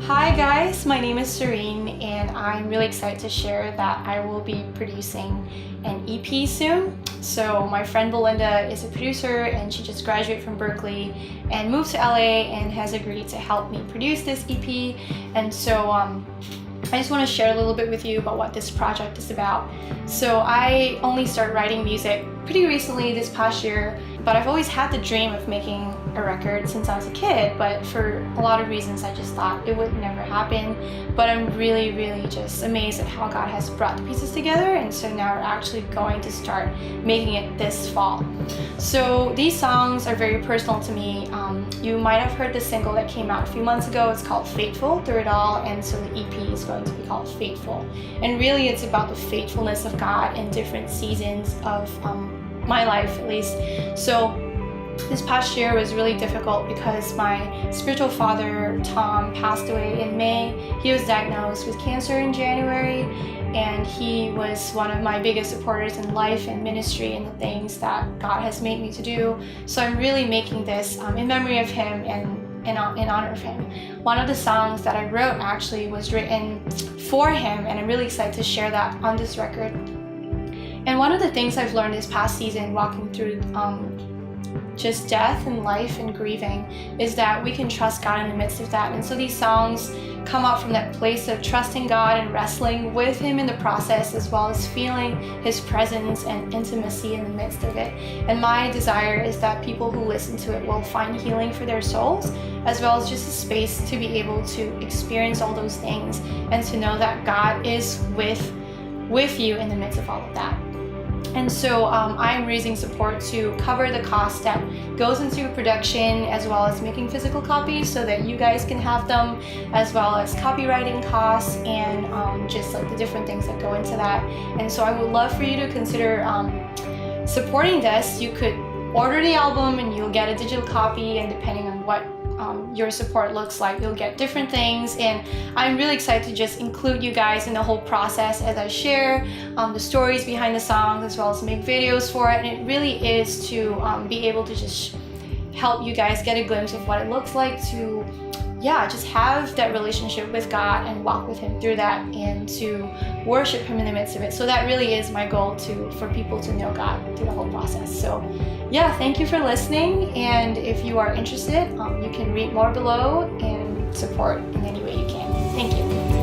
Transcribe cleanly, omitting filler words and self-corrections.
Hi guys, my name is Serene and I'm really excited to share that I will be producing an EP soon. So my friend Belinda is a producer and she just graduated from Berkeley and moved to LA and has agreed to help me produce this EP. And so I just want to share a little bit with you about what this project is about. So I only started writing music pretty recently this past year, but I've always had the dream of making a record since I was a kid, but for a lot of reasons I just thought it would never happen. But I'm really just amazed at how God has brought the pieces together, and so now we're actually going to start making it this fall. So these songs are very personal to me. You might have heard the single that came out a few months ago. It's called Faithful Through It All, and so the EP is going to be called Faithful. And really it's about the faithfulness of God in different seasons of my life, at least. So this past year was really difficult because my spiritual father, Tom, passed away in May. He was diagnosed with cancer in January, and he was one of my biggest supporters in life and ministry and the things that God has made me to do. So I'm really making this in memory of him and in honor of him. One of the songs that I wrote actually was written for him, and I'm really excited to share that on this record. And one of the things I've learned this past season walking through just death and life and grieving is that we can trust God in the midst of that. And so these songs come out from that place of trusting God and wrestling with Him in the process, as well as feeling His presence and intimacy in the midst of it. And my desire is that people who listen to it will find healing for their souls, as well as just a space to be able to experience all those things and to know that God is with you in the midst of all of that. And so I'm raising support to cover the cost that goes into production, as well as making physical copies so that you guys can have them, as well as copywriting costs and just like the different things that go into that. And so I would love for you to consider supporting this. You could order the album and you'll get a digital copy, and depending on what your support looks like, you'll get different things. And I'm really excited to just include you guys in the whole process as I share the stories behind the songs, as well as make videos for it. And it really is to be able to just help you guys get a glimpse of what it looks like to just have that relationship with God and walk with Him through that, and to worship Him in the midst of it. So that really is my goal, for people to know God through the whole process. So thank you for listening, and if you are interested, you can read more below and support in any way you can. Thank you.